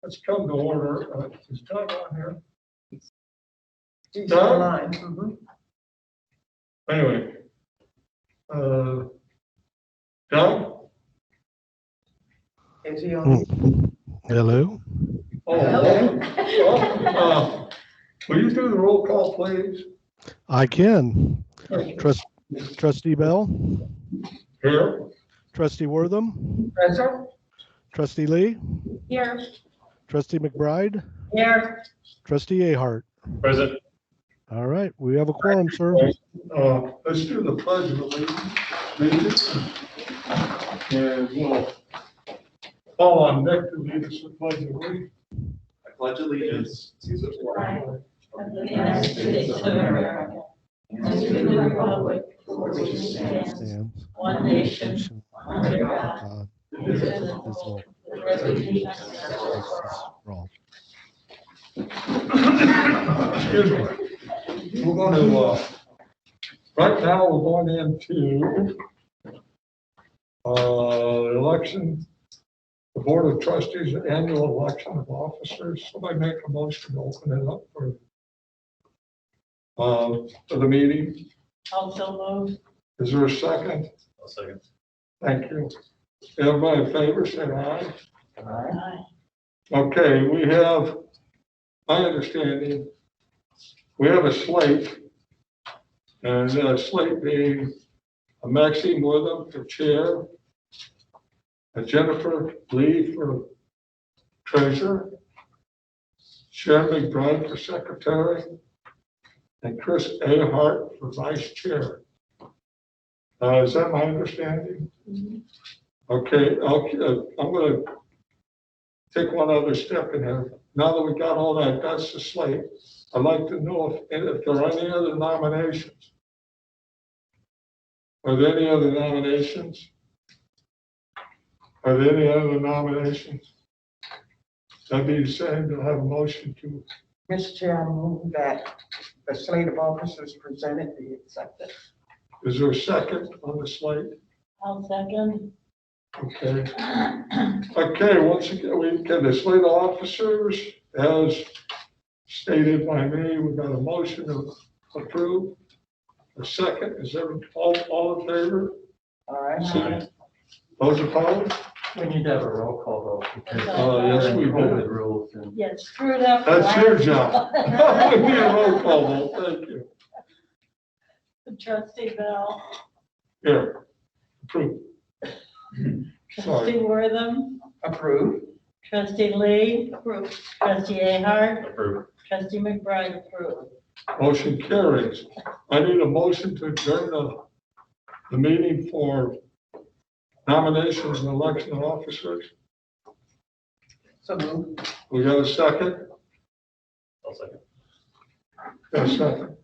Let's come to order. Is Doug on here? He's Doug? online. Anyway. Doug? Is he on? Hello. Oh, will you do the roll call, please? I can. Trustee Bell, Here. Trustee Wortham, Present? Trustee Lee, Here. Trustee McBride, Here. Trustee Ahart. Present. All right, we have a quorum, sir. Let's do the pledge of allegiance. And we'll call on Nick to lead us in pledge of allegiance. I pledge allegiance to the flag Of the United States of America, and to the republic for which it stands, one nation, under God, indivisible, with liberty and justice for all. Excuse me. We're going to, right now, we're going into election, the Board of Trustees annual election of officers. Somebody make a motion to open it up for the meeting. Also move. Is there a second? I'll second. Thank you. Everybody in favor, say aye. Aye. Okay, we have, my understanding, we have a slate, and a slate being a Maxine Wortham for chair, a Jennifer Lee for treasurer, Sharon McBride for secretary, and Chris Ahart for vice chair. Is that my understanding? Okay, I'm going to take one other step in here. Now that we got all that, that's the slate. I'd like to know if there are any other nominations. Are there any other nominations? Are there any other nominations? That being said, I'll have a motion to. Mr. Chair, I move that the slate of officers presented be accepted. Is there a second on the slate? I'll second. Okay. Okay, once again, we get the slate of officers as stated by me. We've got a motion to approve. A second, is everyone all in favor? All right. Those opposed? We need to have a roll call vote because Yes, we COVID do. rules and Yeah, screwed up. That's your job. We need a roll call vote, thank you. Trustee Bell. Here, approve. Sorry. Trustee Wortham. Approved. Trustee Lee. Approved. Trustee Ahart. approve. Trustee McBride. Approved. Motion carries. I need a motion to adjourn the meeting for nominations and election of officers. So move. We got a second? I'll second. Got a second.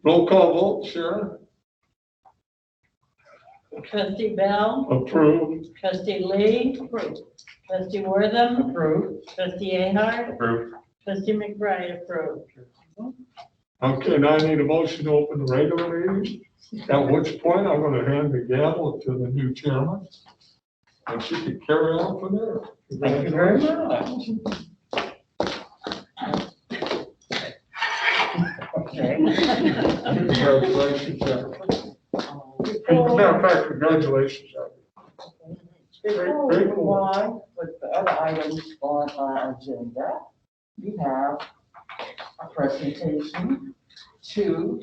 Roll call vote, Sharon? Trustee Bell. Approved. Trustee Lee. Approved. Trustee Wortham. Approved. Trustee Ahart. Approved. Trustee McBride. Approved. Okay, now I need a motion to open the regular meeting, at which point I'm going to hand the gavel to the new chairman, and she can carry on from there. Thank you very much. Okay. Congratulations, Jennifer. Matter of fact, congratulations, Jennifer. Before we move on with the other items on our agenda, we have a presentation to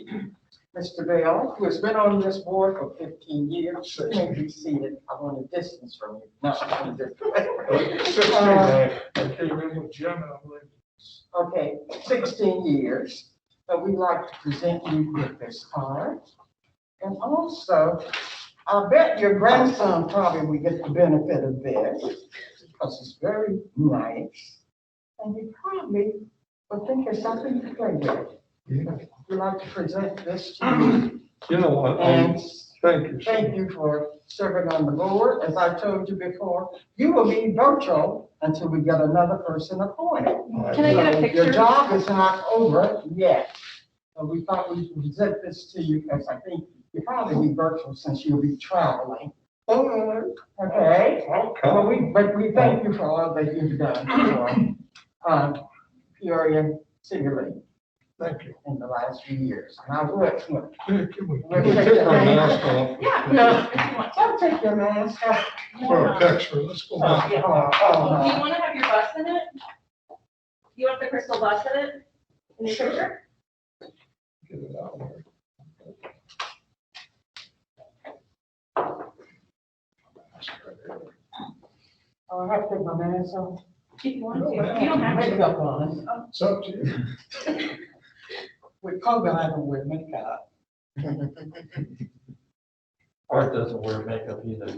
Mr. Bell, who has been on this board for 15 years. You may be seated. I want a distance from you. No, I'm just. 16, I came in with Jim, and I'm like, Okay, 16 years. So we'd like to present you with this card. And also, I bet your grandson probably will get the benefit of this because it's very nice. And you probably will think it's something to play with. yeah. We'd like to present this to you. You know what? And Thank you. thank you for serving on the board. As I told you before, you will be virtual until we get another person appointed. Can I get a So picture? Your job is not over yet. So we thought we would present this to you because I think you'll probably be virtual since you'll be traveling. Okay, I'll but we thank you for all that you've done for, Peoria City Link Thank you. in the last few years. And I would, Can we take our mask off? Yeah. don't take your mask off. For a picture, let's go back. Do you want to have your bus in it? You want the crystal bus in it? In your picture? Get it out there. Oh, I have to take my mask off. If you want to. You don't have to. Makeup on. It's up to you. With COVID, I don't wear makeup. Art doesn't wear makeup either.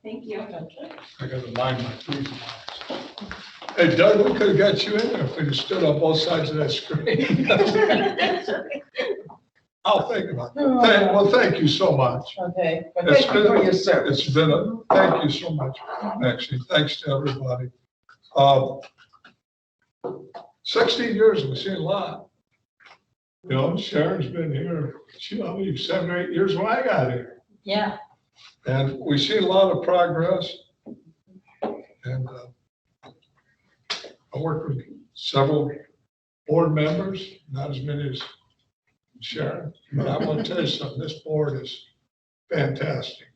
Thank you. I gotta mind my please. Hey Doug, we could have got you in there if we'd have stood on both sides of that screen. I'll think about it. Well, thank you so much. Okay, but It's thank you for been- your service. It's been thank you so much, actually. Thanks to everybody. 16 years, we've seen a lot. You know, Sharon's been here, I believe 7 or 8 years when I got here. Yeah. And we see a lot of progress. And I work with several board members, not as many as Sharon, but I want to tell you something, this board is fantastic.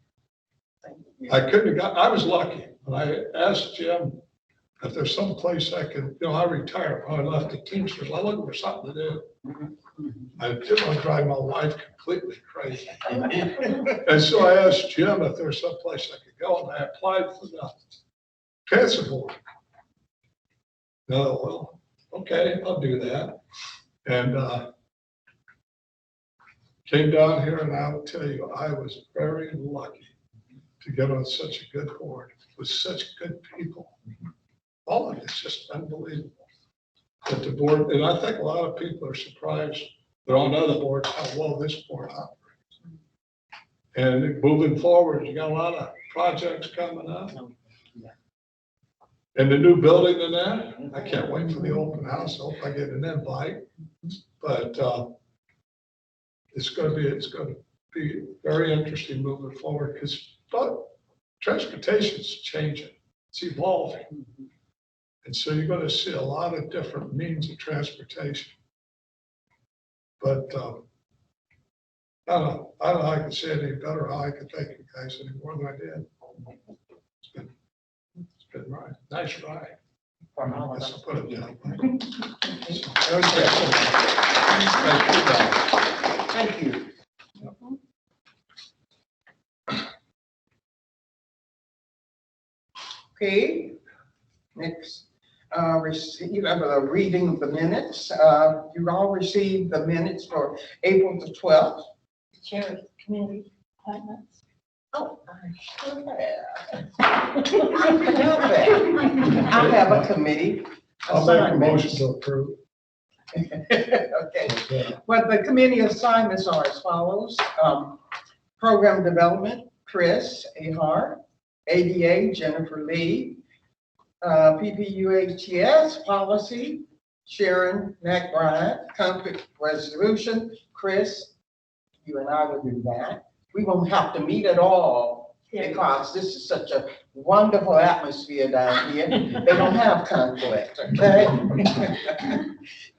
I was lucky. When I asked Jim if there's some place I could, I retired, I left the Teamsters, I looked for something to do. I didn't want to drive my wife completely crazy. And so I asked Jim if there's some place I could go, and I applied for the cancer board. No, well, okay, I'll do that. And came down here, and I'll tell you, I was very lucky to get on such a good board with such good people. All of it's just unbelievable. That the board, and I think a lot of people are surprised they're on other boards how well this board operates. And moving forward, you got a lot of projects coming up. And the new building and that, I can't wait for the open house. I hope I get an invite. But it's going to be very interesting moving forward because transportation's changing. It's evolving. And so you're going to see a lot of different means of transportation. But I don't know how I can say it any better, how I can thank you guys any more than I did. It's been right. Nice ride. I guess I'll put it down. Thank you. Okay, next, receive a reading of the minutes. You all received the minutes for April the 12th. Chair of community appointments. Oh, I sure have. I forgot that. I have a committee I'll make a assignments. motion to approve. Okay. Well, the committee assignments are as follows. Program development, Chris Ahart. ADA, Jennifer Lee. PPUHTS policy, Sharon McBride. Conflict resolution, Chris, you and I will do that. We won't have to meet at all because this is such a wonderful atmosphere down here. They don't have conflict, okay?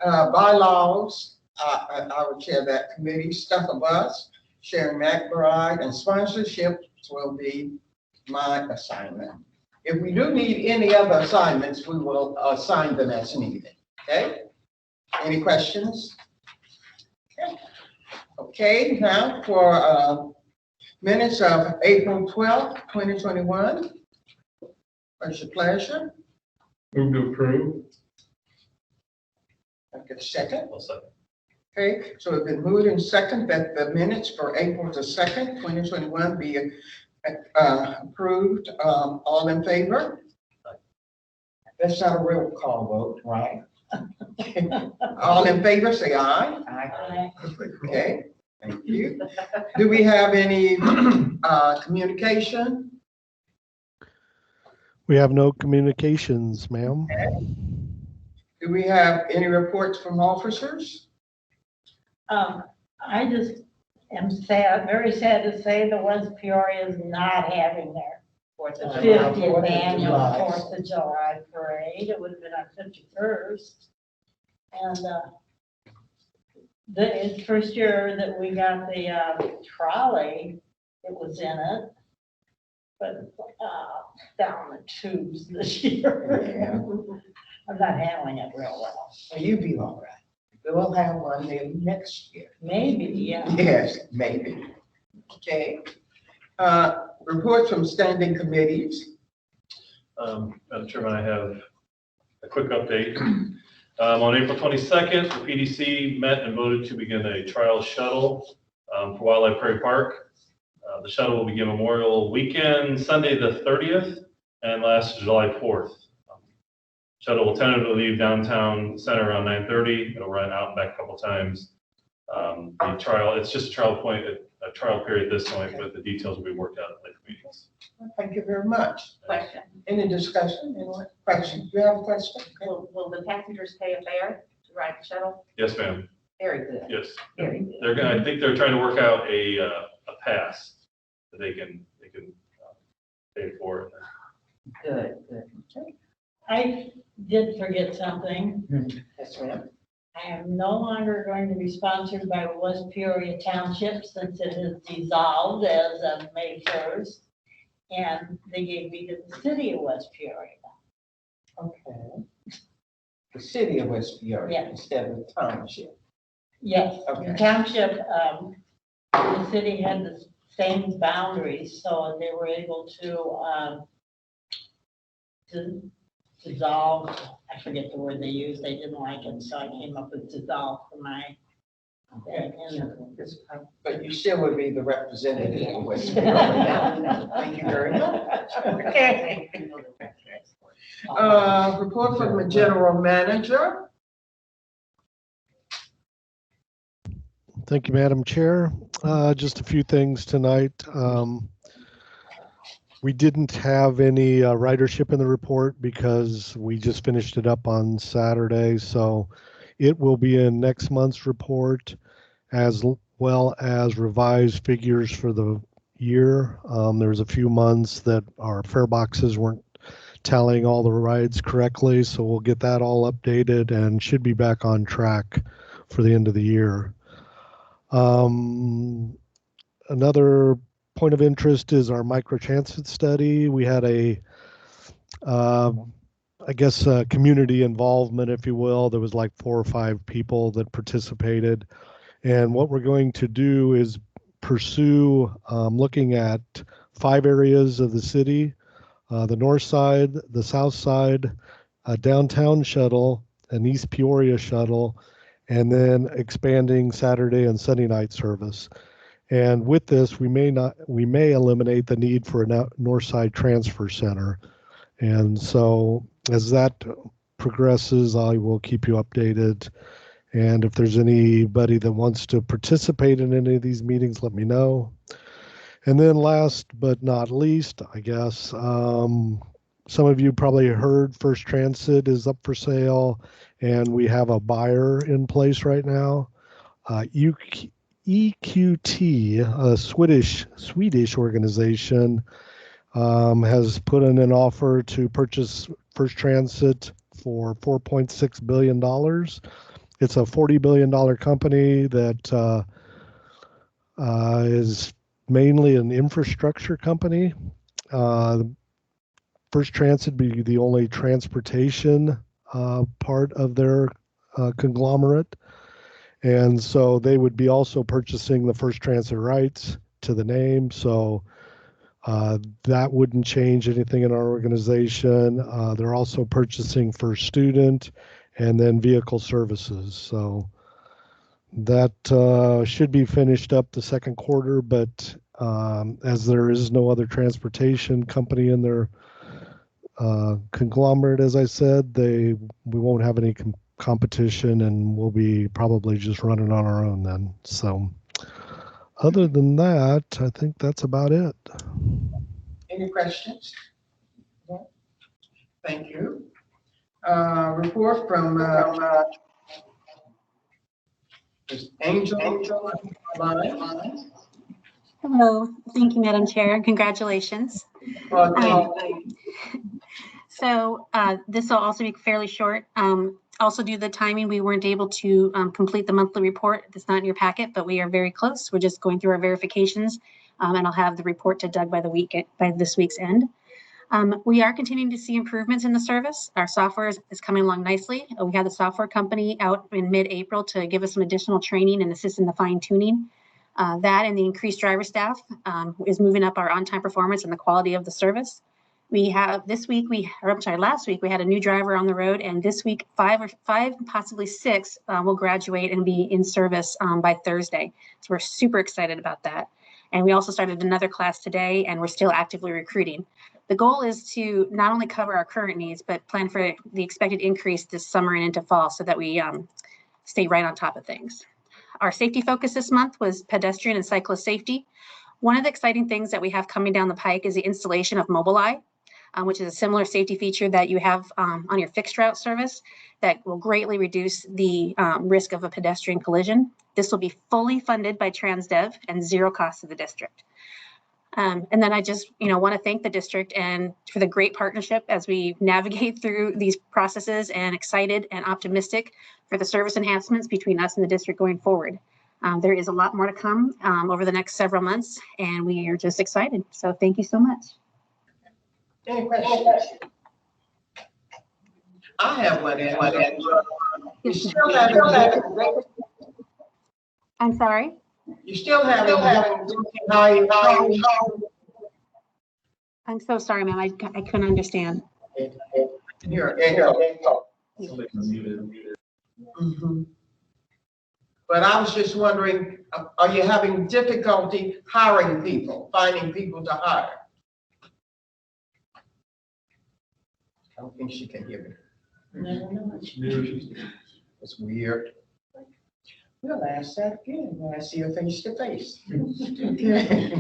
Bylaws, I will chair that committee. Stuff of us, Sharon McBride, and sponsorships will be my assignment. If we do need any other assignments, we will assign them as needed, okay? Any questions? Okay, now for minutes of April 12th, 2021. What's your pleasure? Move to approve. I'll get a second. I'll second. Okay, so it's been moved in second that the minutes for April the 2nd, 2021 be approved. All in favor? That's not a real call vote, right? All in favor, say aye. Aye. I think we're all- Okay, thank you. Do we have any communication? We have no communications, ma'am. Do we have any reports from officers? I just am sad, very sad to say the West Peoria is not having their Fourth of July. 50th annual 4th of July parade. It would have been our 51st. And the first year that we got the trolley, it was in it. But down the tubes this year. I'm not handling it real well. Well, you be all right. We'll have one maybe next year. Maybe, yeah. Yes, maybe. Okay. Reports from standing committees. Madam Chairman, I have a quick update. On April 22nd, the PDC met and voted to begin a trial shuttle for Wildlife Prairie Park. The shuttle will begin Memorial Weekend, Sunday the 30th, and last July 4th. Shuttle will tentatively leave downtown center around 9:30. It'll run out and back a couple times. The trial, it's just a trial period at this point, but the details will be worked out at later meetings. Thank you very much. Question, Any discussion? Anyone? Question? Do you have a question? will the passengers pay a fare to ride the shuttle? Yes, ma'am. Very good, Yes. very good. They're gonna, I think they're trying to work out a pass that they can pay for. Good, good. I did forget something. Yes, ma'am. I am no longer going to be sponsored by West Peoria Township since it is dissolved as of May 1st. And they gave me to the city of West Peoria. Okay. The city of West Peoria Yeah. instead of the township. Yes, Okay. the township, the city had the same boundaries, so they were able to dissolve, I forget the word they used, they didn't like it, so I came up with dissolve for my. But you still would be the representative of West Peoria. Thank you very much. Okay. Report from the general manager. Thank you, Madam Chair. Just a few things tonight. We didn't have any ridership in the report because we just finished it up on Saturday. So it will be in next month's report as well as revised figures for the year. There was a few months that our fare boxes weren't tallying all the rides correctly. So we'll get that all updated and should be back on track for the end of the year. Another point of interest is our microtransit study. We had community involvement, if you will. There was like 4 or 5 people that participated. And what we're going to do is pursue looking at 5 areas of the city, the north side, the south side, a downtown shuttle, an East Peoria shuttle, and then expanding Saturday and Sunday night service. And with this, we may eliminate the need for a north side transfer center. And so as that progresses, I will keep you updated. And if there's anybody that wants to participate in any of these meetings, let me know. And then last but not least, I guess, some of you probably heard First Transit is up for sale, and we have a buyer in place right now. EQT, a Swedish organization, has put in an offer to purchase First Transit for $4.6 billion. It's a $40 billion company that is mainly an infrastructure company. First Transit be the only transportation part of their conglomerate. And so they would be also purchasing the First Transit rights to the name. So that wouldn't change anything in our organization. They're also purchasing First Student and then vehicle services. So that should be finished up the second quarter, but as there is no other transportation company in their conglomerate, as I said, we won't have any competition, and we'll be probably just running on our own then. So other than that, I think that's about it. Any questions? Thank you. Report from Ms. Angel line. Hello, thank you, Madam Chair. Congratulations. So this will also be fairly short. Also due to the timing, we weren't able to complete the monthly report. It's not in your packet, but we are very close. We're just going through our verifications, and I'll have the report to Doug by this week's end. We are continuing to see improvements in the service. Our software is coming along nicely. We had the software company out in mid-April to give us some additional training and assist in the fine tuning. That and the increased driver staff is moving up our on-time performance and the quality of the service. Last week we had a new driver on the road, and this week five, possibly six will graduate and be in service by Thursday. So we're super excited about that. And we also started another class today, and we're still actively recruiting. The goal is to not only cover our current needs, but plan for the expected increase this summer and into fall so that we stay right on top of things. Our safety focus this month was pedestrian and cyclist safety. One of the exciting things that we have coming down the pike is the installation of Mobileye, which is a similar safety feature that you have on your fixed route service that will greatly reduce the risk of a pedestrian collision. This will be fully funded by TransDev and zero cost to the district. And then I just want to thank the district and for the great partnership as we navigate through these processes, and excited and optimistic for the service enhancements between us and the district going forward. There is a lot more to come over the next several months, and we are just excited. So thank you so much. Any questions? I have one. You still haven't. I'm sorry? You still haven't high. I'm so sorry, ma'am. I couldn't understand. But I was just wondering, are you having difficulty hiring people, finding people to hire? I don't think she can hear me. It's weird. We'll ask that again when I see her face to face. Okay.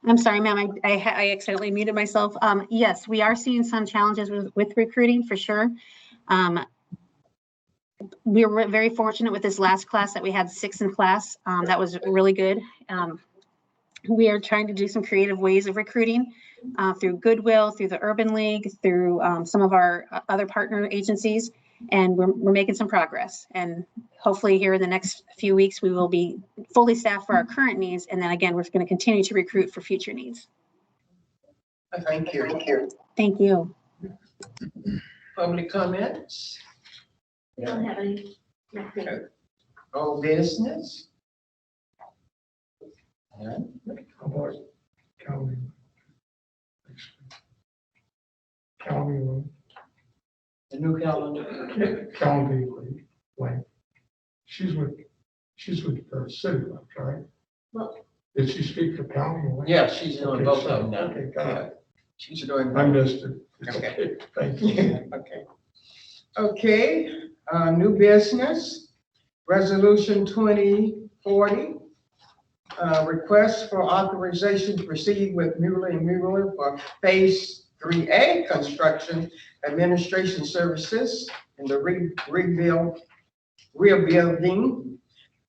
I'm sorry, ma'am. I accidentally muted myself. Yes, we are seeing some challenges with recruiting for sure. We were very fortunate with this last class that we had 6 in class. That was really good. We are trying to do some creative ways of recruiting through Goodwill, through the Urban League, through some of our other partner agencies, and we're making some progress. And hopefully here in the next few weeks, we will be fully staffed for our current needs. And then again, we're going to continue to recruit for future needs. Thank you. Thank you. Public comments? We don't have any. All business? How about county? County room. The new calendar? County like, she's with the city, right? Well, Did she speak for county? Yeah, she's doing both of them now. Okay, got it. She's doing. I missed it. Okay. Thank you. Okay, new business, resolution 2040. Request for authorization to proceed with Mueller & Mueller for phase 3A construction administration services in the rebuilding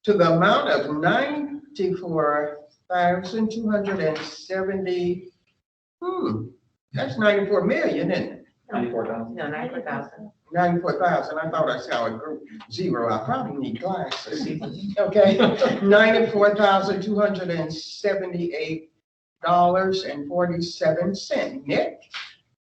to the amount of $94,270. That's 94 million, isn't it? 94,000. No, 94,000. 94,000. I thought I saw a group zero. I probably need glasses. Okay, $94,278.47. Nick,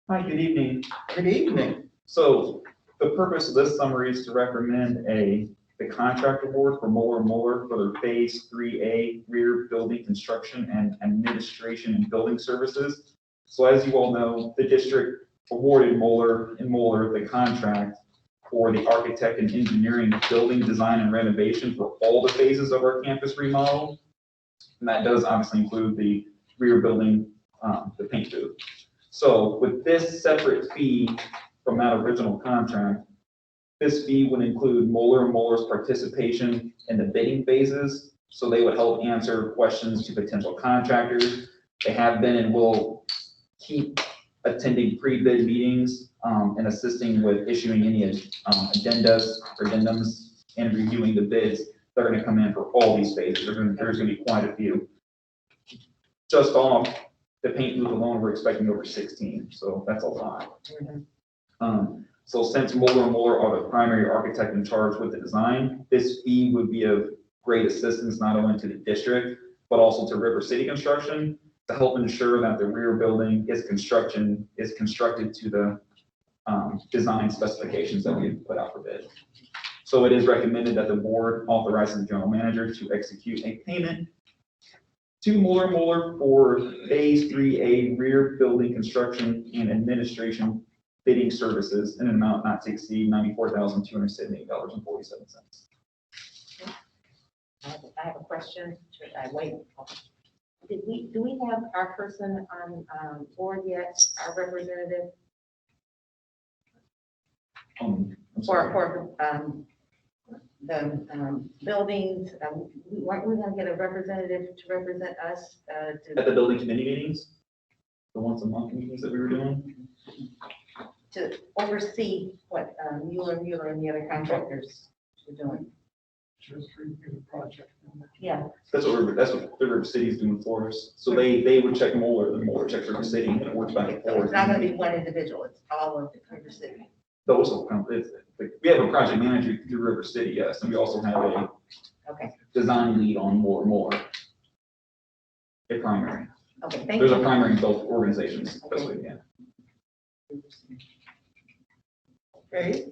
Hi, good evening. good evening. So the purpose of this summary is to recommend the contract award for Mueller & Mueller for their phase 3A rear building construction and administration and building services. So as you all know, the district awarded Mueller & Mueller the contract for the architect and engineering building design and renovation for all the phases of our campus remodel. And that does obviously include the rear building, the paint booth. So with this separate fee from that original contract, this fee would include Mueller & Mueller's participation in the bidding phases. So they would help answer questions to potential contractors. They have been and will keep attending pre-bid meetings, and assisting with issuing any addendums, and reviewing the bids that are gonna come in for all these phases. There's gonna be quite a few. Just off the paint booth alone, we're expecting over 16, so that's a lot. So since Moeller & Moeller are the primary architect in charge with the design, this fee would be of great assistance not only to the district, but also to River City Construction to help ensure that the rear building is constructed to the design specifications that we put out for bid. So it is recommended that the board authorizes the general manager to execute a payment to Moeller & Moeller for Phase 3A rear building construction and administration bidding services in an amount not to exceed $94,278.47. I have a question. Should I wait? Do we have our person on board yet, our representative I'm sorry. for the buildings? Weren't we gonna get a representative to represent us? At the building committee meetings, the once a month meetings that we were doing, To oversee what Mueller and the other contractors are doing? Just review the project. Yeah. that's what the River City's doing for us. So they would check Moeller, the Moeller checks River City, and it works back and So forth. it's not gonna be one individual, it's all of the River City. Those will come, we have a project manager through River City, yes, and we also have a Okay, design lead on Moore. A primary. okay, thank There's a you. primary in both organizations, that's what we can. Okay.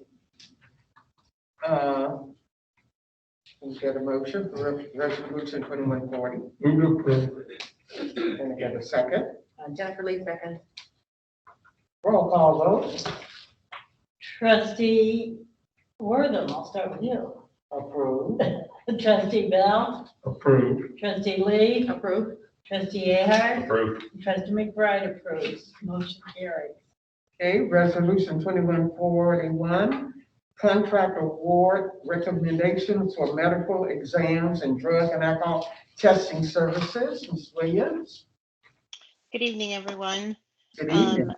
We get a motion for resolution 2140, Move to approve. and I get a second. Jennifer Lee, second. Roll call vote, Trustee Wortham, I'll start with you. approved. Trustee Bell, Approved. trustee Lee, Approved. trustee Ahart, Approved. trustee McBride approves. Motion carries. Okay, resolution 2141, contract award recommendations for medical exams and drug and alcohol testing services. Ms. Williams, Good evening, everyone. good evening.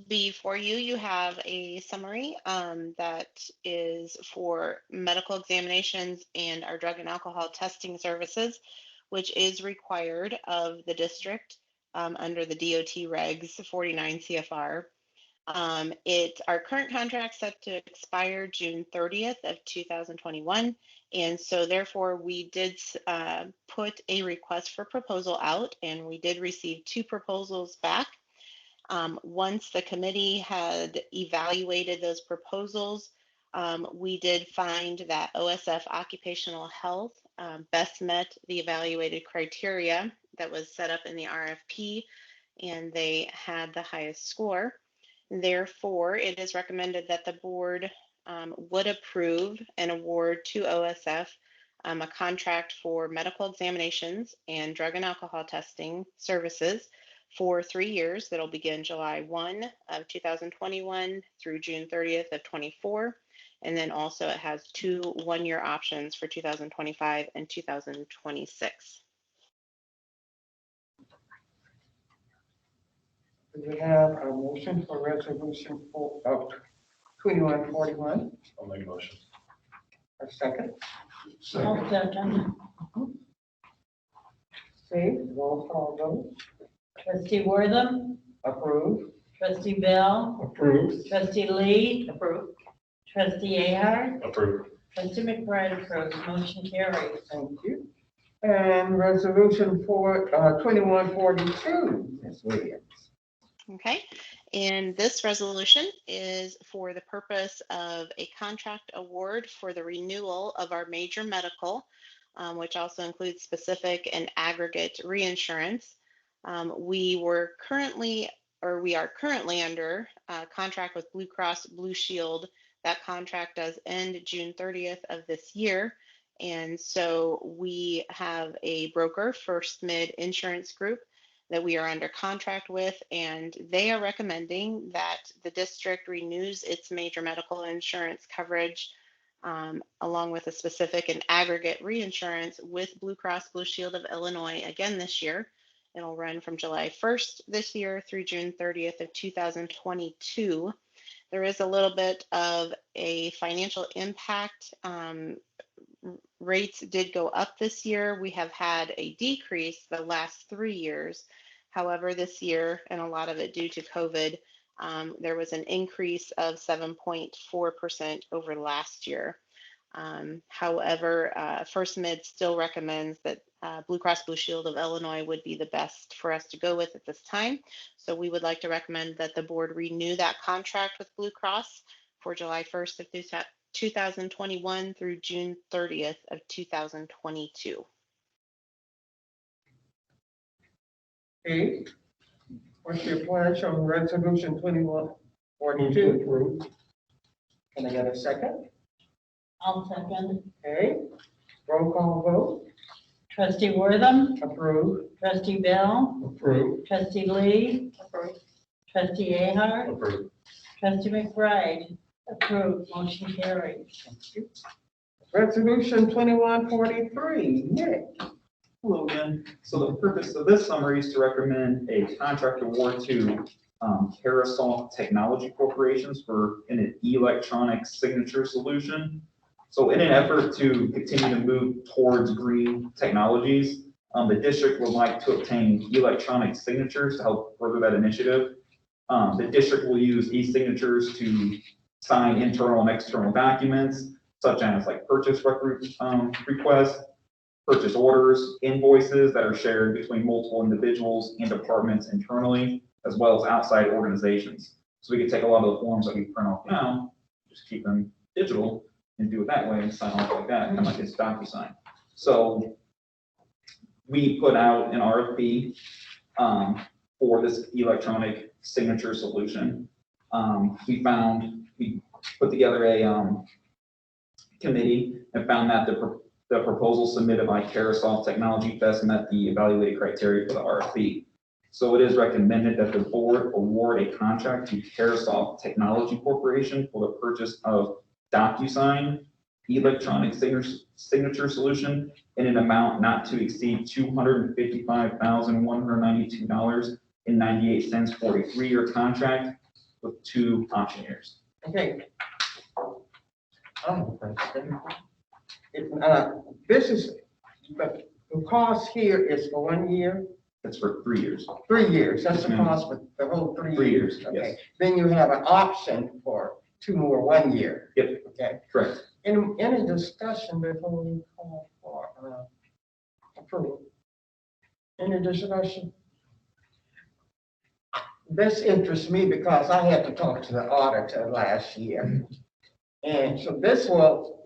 Before you, you have a summary that is for medical examinations and our drug and alcohol testing services, which is required of the district under the DOT regs 49 CFR. Our current contract set to expire June 30th of 2021. And so therefore we did put a request for proposal out, and we did receive 2 proposals back. Once the committee had evaluated those proposals, we did find that OSF Occupational Health best met the evaluated criteria that was set up in the RFP, and they had the highest score. Therefore, it is recommended that the board would approve an award to OSF a contract for medical examinations and drug and alcohol testing services for 3 years that'll begin July 1 of 2021 through June 30th of 24. And then also it has 2 one-year options for 2025 and 2026. Do we have a motion for resolution 2141? I'll make a motion. A second? I'll second. Okay, roll call vote, Trustee Wortham, approved. trustee Bell, Approved. trustee Lee, Approved. trustee Ahart, Approved. trustee McBride approves. Motion carries. Thank you. And resolution 2142, Ms. Williams. Okay, and this resolution is for the purpose of a contract award for the renewal of our major medical, which also includes specific and aggregate reinsurance. We are currently under contract with Blue Cross Blue Shield. That contract does end June 30th of this year. And so we have a broker, First Mid Insurance Group, that we are under contract with, and they are recommending that the district renews its major medical insurance coverage along with a specific and aggregate reinsurance with Blue Cross Blue Shield of Illinois again this year. It'll run from July 1st this year through June 30th of 2022. There is a little bit of a financial impact. Rates did go up this year. We have had a decrease the last 3 years. However, this year, and a lot of it due to COVID, there was an increase of 7.4% over last year. However, First Mid still recommends that Blue Cross Blue Shield of Illinois would be the best for us to go with at this time. So we would like to recommend that the board renew that contract with Blue Cross for July 1st of 2021 through June 30th of 2022. Okay, what's your pleasure on resolution 2142? Move to approve. Can I get a second? I'll second. Okay, roll call vote, Trustee Wortham, approve. trustee Bell, Approve. trustee Lee, trustee Ahart, Approved. trustee McBride, approved, motion carried. Resolution 2143, Nick. Hello again. So the purpose of this summary is to recommend a contract award to Carousel Technology Corporations for an electronic signature solution. So in an effort to continue to move towards green technologies, the district would like to obtain electronic signatures to help further that initiative. The district will use e-signatures to sign internal and external documents, such as like purchase requests, purchase orders, invoices that are shared between multiple individuals and departments internally, as well as outside organizations. So we can take a lot of the forms that we print off now, just keep them digital and do it that way and sign off like that, kind of like it's DocuSign. So we put out an RFP for this electronic signature solution. We put together a committee and found that the proposal submitted by Carousel Technology best met the evaluated criteria for the RFP. So it is recommended that the board award a contract to Carousel Technology Corporation for the purchase of DocuSign electronic signature solution in an amount not to exceed $255,192.98 for a 3-year contract with 2 option years. Okay. This is, but the cost here is for 1 year, That's for 3 years. 3 years, that's the Yes, ma'am. cost for the whole 3 years. 3 years, Okay, yes. then you have an option for 2 more 1 year. Yep. Okay, Correct. any discussion before we call for approval? Any discussion? This interests me because I had to talk to the auditor last year. And so this will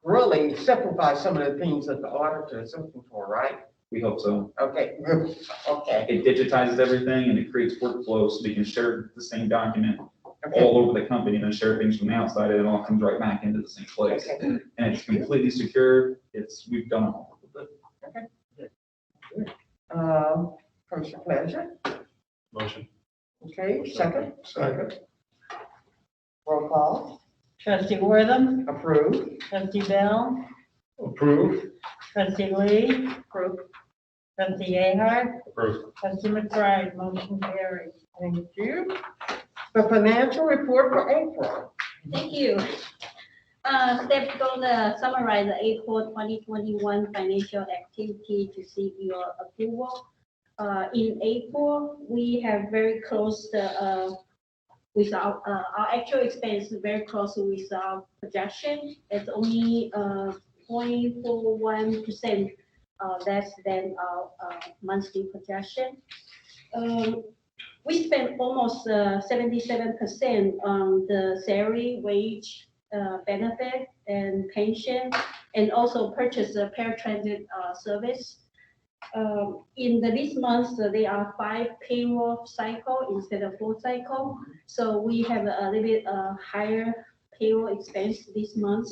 really simplify some of the things that the auditor is looking for, right? We hope so. Okay, good, okay. It digitizes everything and it creates workflows so we can share the same document Okay. all over the company and then share things from the outside and it all comes right back into the same place. Okay. And it's completely secure. We've done it all with it. First pleasure, Motion. okay, second, Second. roll call, Trustee Wortham, approved. trustee Bell, Approve. trustee Lee, approved, trustee Ahart, Approved. trustee McBride, motion carried. Thank you. The financial report for April. Thank you. Steph, gonna summarize the April 2021 financial activity to seek your approval. In April, we have very close with our actual expense, very close with our projection. It's only 0.41% less than our monthly projection. We spent almost 77% on the salary, wage, benefit, and pension, and also purchase a paratransit service. In this month, there are 5 payroll cycle instead of 4 cycle. So we have a little bit higher payroll expense this month.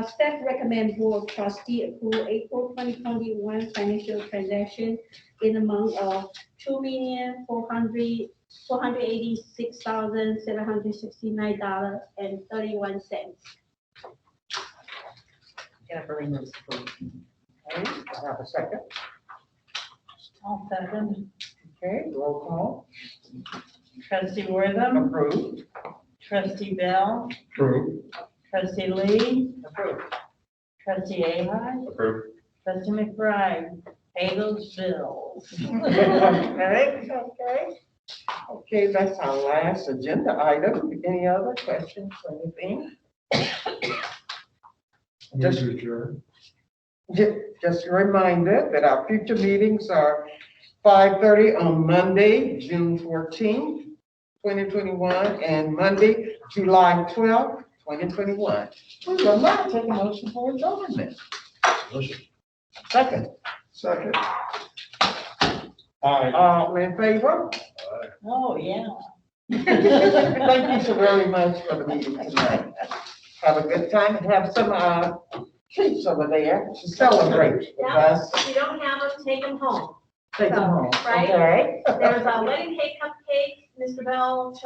Staff recommend board trustee approve April 2021 financial transaction in the amount of $2,486,769.31. Can I bring this approved? Okay, I have a second. I'll second. Okay, roll call. Trustee Wortham, Approved. trustee Bell, True. trustee Lee, Approved. trustee Ahern, Approved. trustee McBride, pay those bills. Okay, okay. Okay, that's our last agenda item. Any other questions or anything? Just adjourn. Just a reminder that our future meetings are 5:30 on Monday, June 14th, 2021, and Monday, July 12th, 2021. We will now take a motion for adjournment. Second. Second. Aye. All in favor? Oh, yeah. Thank you so very much for the meeting tonight. Have a good time and have some treats over there to celebrate with us. If you don't have them, take them home. Take them home, Right. okay? There's a wedding cake, cupcakes, Mr. Bell showed